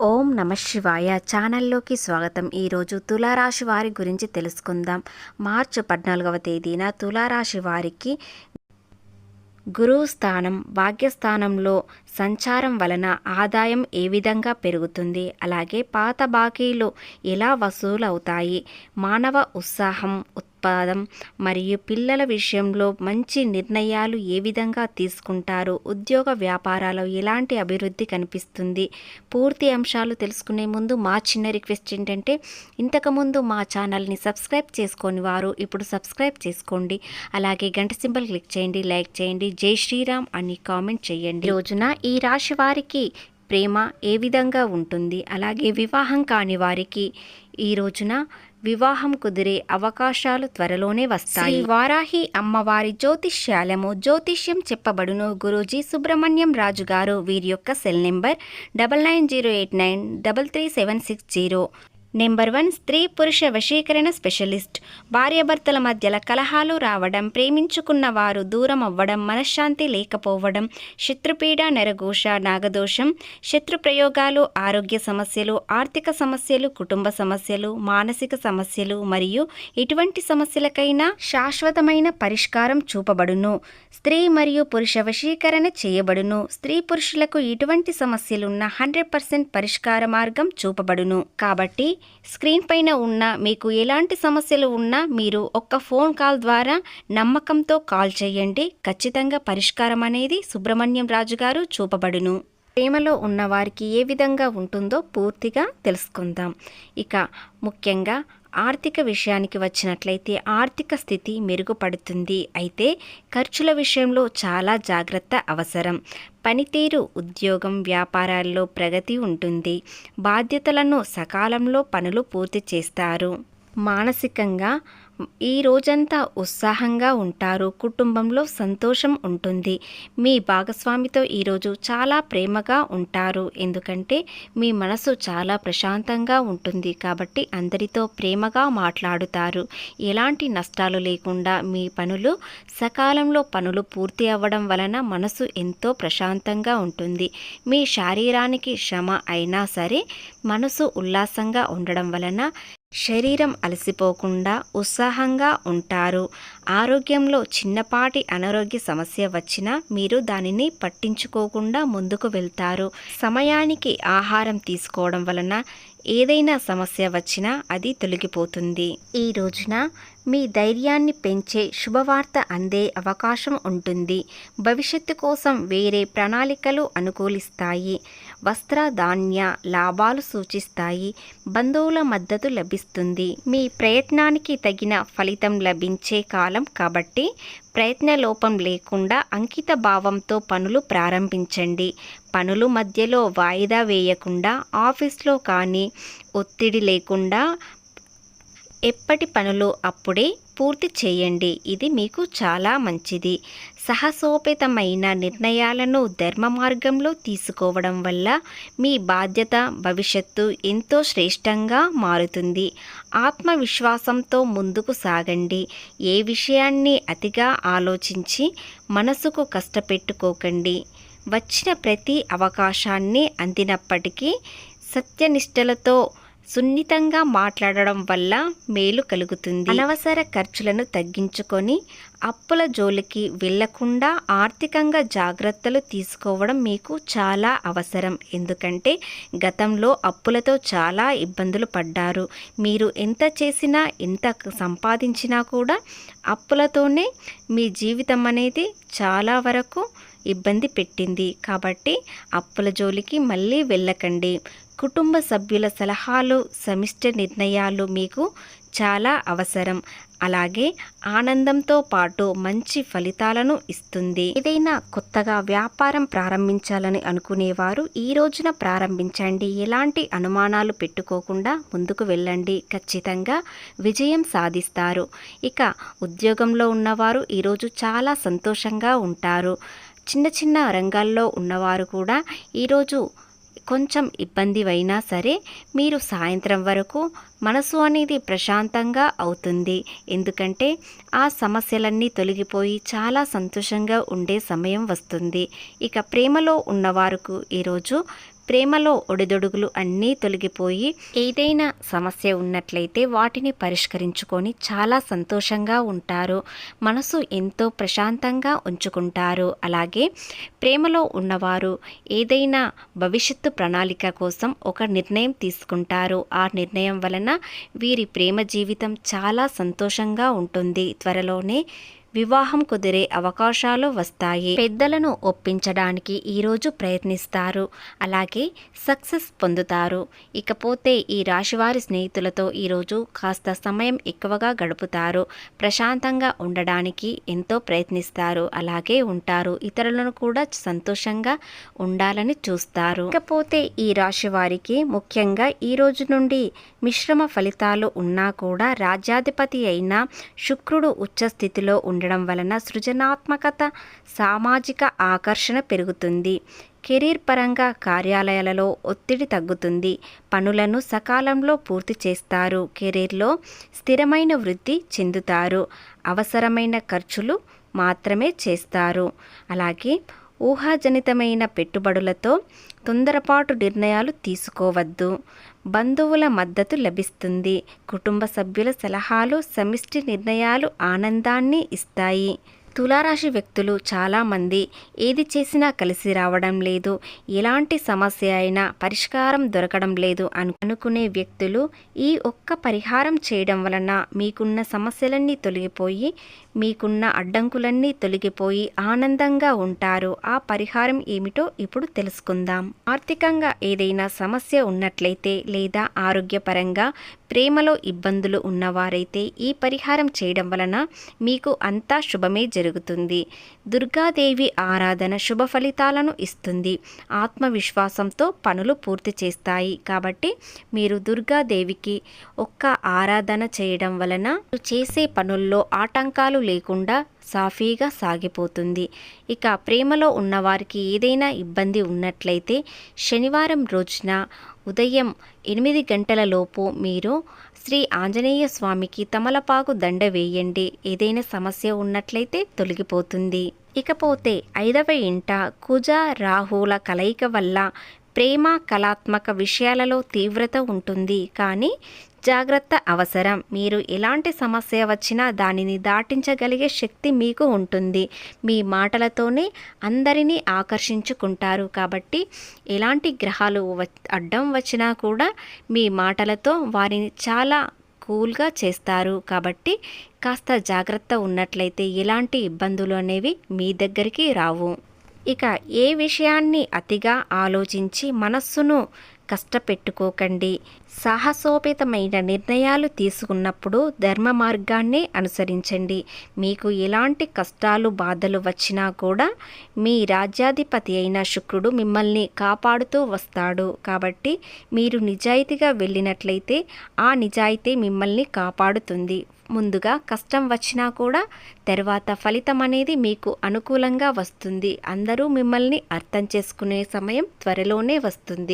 ఓం నమ శివాయ ఛానల్లోకి స్వాగతం. ఈరోజు తులారాశి వారి గురించి తెలుసుకుందాం. మార్చి 14వ తేదీన తులారాశి వారికి గురువు స్థానం భాగ్యస్థానంలో సంచారం వలన ఆదాయం ఏ విధంగా పెరుగుతుంది, అలాగే పాత బాకీలు ఎలా వసూలు అవుతాయి, మానవ ఉత్సాహం ఉత్పాదం మరియు పిల్లల విషయంలో మంచి నిర్ణయాలు ఏ విధంగా తీసుకుంటారు, ఉద్యోగ వ్యాపారాల్లో ఎలాంటి అభివృద్ధి కనిపిస్తుంది, పూర్తి అంశాలు తెలుసుకునే ముందు మా చిన్న రిక్వెస్ట్ ఏంటంటే ఇంతకుముందు మా ఛానల్ని సబ్స్క్రైబ్ చేసుకొని వారు ఇప్పుడు సబ్స్క్రైబ్ చేసుకోండి. అలాగే గంట సింబల్ క్లిక్ చేయండి, లైక్ చేయండి, జై శ్రీరామ్ అని కామెంట్ చేయండి. రోజున ఈ రాశి వారికి ప్రేమ ఏ విధంగా ఉంటుంది, అలాగే వివాహం కాని వారికి ఈ రోజున వివాహం కుదిరే అవకాశాలు త్వరలోనే వస్తాయి. వారాహి అమ్మవారి జ్యోతిష్యం చెప్పబడును. గురూజీ సుబ్రహ్మణ్యం రాజు గారు. వీరి యొక్క సెల్ నెంబర్ 9908933760. నెంబర్ 1 స్త్రీ పురుష వశీకరణ స్పెషలిస్ట్. భార్యాభర్తల మధ్యల కలహాలు రావడం, ప్రేమించుకున్న వారు దూరం అవ్వడం, మనశ్శాంతి లేకపోవడం, శత్రుపీడ, నరఘోష, నాగదోషం, శత్రు ప్రయోగాలు, ఆరోగ్య సమస్యలు, ఆర్థిక సమస్యలు, కుటుంబ సమస్యలు, మానసిక సమస్యలు మరియు ఎటువంటి సమస్యలకైనా శాశ్వతమైన పరిష్కారం చూపబడును. స్త్రీ మరియు పురుష వశీకరణ చేయబడును. స్త్రీ పురుషులకు ఎటువంటి సమస్యలున్నా 100% పరిష్కార మార్గం చూపబడును. కాబట్టి స్క్రీన్ పైన ఉన్న మీకు ఎలాంటి సమస్యలు ఉన్నా మీరు ఒక్క ఫోన్ కాల్ ద్వారా నమ్మకంతో కాల్ చేయండి. ఖచ్చితంగా పరిష్కారం అనేది సుబ్రహ్మణ్యం రాజు గారు చూపబడును. ప్రేమలో ఉన్న వారికి ఏ విధంగా ఉంటుందో పూర్తిగా తెలుసుకుందాం. ఇక ముఖ్యంగా ఆర్థిక విషయానికి వచ్చినట్లయితే ఆర్థిక స్థితి మెరుగుపడుతుంది. అయితే ఖర్చుల విషయంలో చాలా జాగ్రత్త అవసరం. పనితీరు, ఉద్యోగం, వ్యాపారాల్లో ప్రగతి ఉంటుంది. బాధ్యతలను సకాలంలో పనులు పూర్తి చేస్తారు. మానసికంగా ఈ రోజంతా ఉత్సాహంగా ఉంటారు. కుటుంబంలో సంతోషం ఉంటుంది. మీ భాగస్వామితో ఈరోజు చాలా ప్రేమగా ఉంటారు. ఎందుకంటే మీ మనసు చాలా ప్రశాంతంగా ఉంటుంది కాబట్టి అందరితో ప్రేమగా మాట్లాడుతారు. ఎలాంటి నష్టాలు లేకుండా మీ పనులు సకాలంలో పూర్తి అవ్వడం వలన మనసు ఎంతో ప్రశాంతంగా ఉంటుంది. మీ శరీరానికి శ్రమ అయినా సరే మనసు ఉల్లాసంగా ఉండడం వలన శరీరం అలసిపోకుండా ఉత్సాహంగా ఉంటారు. ఆరోగ్యంలో చిన్నపాటి అనారోగ్య సమస్య వచ్చినా మీరు దానిని పట్టించుకోకుండా ముందుకు వెళ్తారు. సమయానికి ఆహారం తీసుకోవడం వలన ఏదైనా సమస్య వచ్చినా అది తొలగిపోతుంది. ఈ రోజున మీ ధైర్యాన్ని పెంచే శుభవార్త అందే అవకాశం ఉంటుంది. భవిష్యత్తు కోసం వేరే ప్రణాళికలు అనుకూలిస్తాయి. వస్త్ర ధాన్య లాభాలు సూచిస్తాయి. బంధువుల మద్దతు లభిస్తుంది. మీ ప్రయత్నానికి తగిన ఫలితం లభించే కాలం కాబట్టి ప్రయత్న లోపం లేకుండా అంకిత భావంతో పనులు ప్రారంభించండి. పనులు మధ్యలో వాయిదా వేయకుండా ఆఫీస్లో కానీ ఒత్తిడి లేకుండా ఎప్పటి పనులు అప్పుడే పూర్తి చేయండి. ఇది మీకు చాలా మంచిది. సాహసోపేతమైన నిర్ణయాలను ధర్మ మార్గంలో తీసుకోవడం వల్ల మీ బాధ్యత భవిష్యత్తు ఎంతో శ్రేష్టంగా మారుతుంది. ఆత్మవిశ్వాసంతో ముందుకు సాగండి. ఏ విషయాన్ని అతిగా ఆలోచించి మనసుకు కష్టపెట్టుకోకండి. వచ్చిన ప్రతి అవకాశాన్ని అందినప్పటికీ సత్యనిష్టలతో సున్నితంగా మాట్లాడడం వల్ల మేలు కలుగుతుంది. అనవసర ఖర్చులను తగ్గించుకొని అప్పుల జోలికి వెళ్లకుండా ఆర్థికంగా జాగ్రత్తలు తీసుకోవడం మీకు చాలా అవసరం. ఎందుకంటే గతంలో అప్పులతో చాలా ఇబ్బందులు పడ్డారు. మీరు ఎంత చేసినా ఎంత సంపాదించినా కూడా అప్పులతోనే మీ జీవితం అనేది చాలా వరకు ఇబ్బంది పెట్టింది. కాబట్టి అప్పుల జోలికి మళ్ళీ వెళ్ళకండి. కుటుంబ సభ్యుల సలహాలు, సమిష్టి నిర్ణయాలు మీకు చాలా అవసరం. అలాగే ఆనందంతో పాటు మంచి ఫలితాలను ఇస్తుంది. ఏదైనా కొత్తగా వ్యాపారం ప్రారంభించాలని అనుకునేవారు ఈ రోజున ప్రారంభించండి. ఎలాంటి అనుమానాలు పెట్టుకోకుండా ముందుకు వెళ్ళండి. ఖచ్చితంగా విజయం సాధిస్తారు. ఇక ఉద్యోగంలో ఉన్నవారు ఈరోజు చాలా సంతోషంగా ఉంటారు. చిన్న చిన్న రంగాల్లో ఉన్నవారు కూడా ఈరోజు కొంచెం ఇబ్బంది అయినా సరే మీరు సాయంత్రం వరకు మనసు అనేది ప్రశాంతంగా అవుతుంది. ఎందుకంటే ఆ సమస్యలన్నీ తొలగిపోయి చాలా సంతోషంగా ఉండే సమయం వస్తుంది. ఇక ప్రేమలో ఉన్నవారికి ఈరోజు ప్రేమలో ఒడిదొడుగులు అన్నీ తొలగిపోయి ఏదైనా సమస్య ఉన్నట్లయితే వాటిని పరిష్కరించుకొని చాలా సంతోషంగా ఉంటారు. మనసు ఎంతో ప్రశాంతంగా ఉంచుకుంటారు. అలాగే ప్రేమలో ఉన్నవారు ఏదైనా భవిష్యత్తు ప్రణాళిక కోసం ఒక నిర్ణయం తీసుకుంటారు. ఆ నిర్ణయం వలన వీరి ప్రేమ జీవితం చాలా సంతోషంగా ఉంటుంది. త్వరలోనే వివాహం కుదిరే అవకాశాలు వస్తాయి. పెద్దలను ఒప్పించడానికి ఈరోజు ప్రయత్నిస్తారు. అలాగే సక్సెస్ పొందుతారు. ఇకపోతే ఈ రాశివారి స్నేహితులతో ఈరోజు కాస్త సమయం ఎక్కువగా గడుపుతారు. ప్రశాంతంగా ఉండడానికి ఎంతో ప్రయత్నిస్తారు. అలాగే ఉంటారు. ఇతరులను కూడా సంతోషంగా ఉండాలని చూస్తారు. ఇకపోతే ఈ రాశి వారికి ముఖ్యంగా ఈ రోజు నుండి మిశ్రమ ఫలితాలు ఉన్నా కూడా రాజ్యాధిపతి అయిన శుక్రుడు ఉచ్చ స్థితిలో ఉండడం వలన సృజనాత్మకత, సామాజిక ఆకర్షణ పెరుగుతుంది. కెరీర్ పరంగా కార్యాలయాలలో ఒత్తిడి తగ్గుతుంది. పనులను సకాలంలో పూర్తి చేస్తారు. కెరీర్లో స్థిరమైన వృద్ధి చెందుతారు. అవసరమైన ఖర్చులు మాత్రమే చేస్తారు. అలాగే ఊహాజనితమైన పెట్టుబడులతో తొందరపాటు నిర్ణయాలు తీసుకోవద్దు. బంధువుల మద్దతు లభిస్తుంది. కుటుంబ సభ్యుల సలహాలు, సమిష్టి నిర్ణయాలు ఆనందాన్ని ఇస్తాయి. తులారాశి వ్యక్తులు చాలామంది ఏది చేసినా కలిసి రావడం లేదు, ఎలాంటి సమస్య అయినా పరిష్కారం దొరకడం లేదు అనుకునే వ్యక్తులు ఈ ఒక్క పరిహారం చేయడం వలన మీకున్న సమస్యలన్నీ తొలగిపోయి, మీకున్న అడ్డంకులన్నీ తొలగిపోయి ఆనందంగా ఉంటారు. ఆ పరిహారం ఏమిటో ఇప్పుడు తెలుసుకుందాం. ఆర్థికంగా ఏదైనా సమస్య ఉన్నట్లయితే లేదా ఆరోగ్యపరంగా ప్రేమలో ఇబ్బందులు ఉన్నవారైతే ఈ పరిహారం చేయడం వలన మీకు అంతా శుభమే జరుగుతుంది. దుర్గాదేవి ఆరాధన శుభ ఫలితాలను ఇస్తుంది. ఆత్మవిశ్వాసంతో పనులు పూర్తి చేస్తాయి. కాబట్టి మీరు దుర్గాదేవికి ఒక్క ఆరాధన చేయడం వలన చేసే పనుల్లో ఆటంకాలు లేకుండా సాఫీగా సాగిపోతుంది. ఇక ప్రేమలో ఉన్నవారికి ఏదైనా ఇబ్బంది ఉన్నట్లయితే శనివారం రోజున ఉదయం 8 గంటల లోపు మీరు శ్రీ ఆంజనేయ స్వామికి తమలపాకు దండ వేయండి. ఏదైనా సమస్య ఉన్నట్లయితే తొలగిపోతుంది. ఇకపోతే 5వ ఇంట కుజ రాహుల కలయిక వల్ల ప్రేమ కళాత్మక విషయాలలో తీవ్రత ఉంటుంది. కానీ జాగ్రత్త అవసరం. మీరు ఎలాంటి సమస్య వచ్చినా దానిని దాటించగలిగే శక్తి మీకు ఉంటుంది. మీ మాటలతోనే అందరినీ ఆకర్షించుకుంటారు. కాబట్టి ఎలాంటి గ్రహాలు అడ్డం వచ్చినా కూడా మీ మాటలతో వారిని చాలా కూల్గా చేస్తారు. కాబట్టి కాస్త జాగ్రత్త ఉన్నట్లయితే ఎలాంటి ఇబ్బందులు అనేవి మీ దగ్గరికి రావు. ఇక ఏ విషయాన్ని అతిగా ఆలోచించి మనస్సును కష్టపెట్టుకోకండి. సాహసోపేతమైన నిర్ణయాలు తీసుకున్నప్పుడు ధర్మ మార్గాన్నే అనుసరించండి. మీకు ఎలాంటి కష్టాలు బాధలు వచ్చినా కూడా మీ రాజ్యాధిపతి అయిన శుక్రుడు మిమ్మల్ని కాపాడుతూ వస్తాడు. కాబట్టి మీరు నిజాయితీగా వెళ్ళినట్లయితే ఆ నిజాయితీ మిమ్మల్ని కాపాడుతుంది. ముందుగా కష్టం వచ్చినా కూడా తర్వాత ఫలితం అనేది మీకు అనుకూలంగా వస్తుంది. అందరూ మిమ్మల్ని అర్థం చేసుకునే సమయం త్వరలోనే వస్తుంది.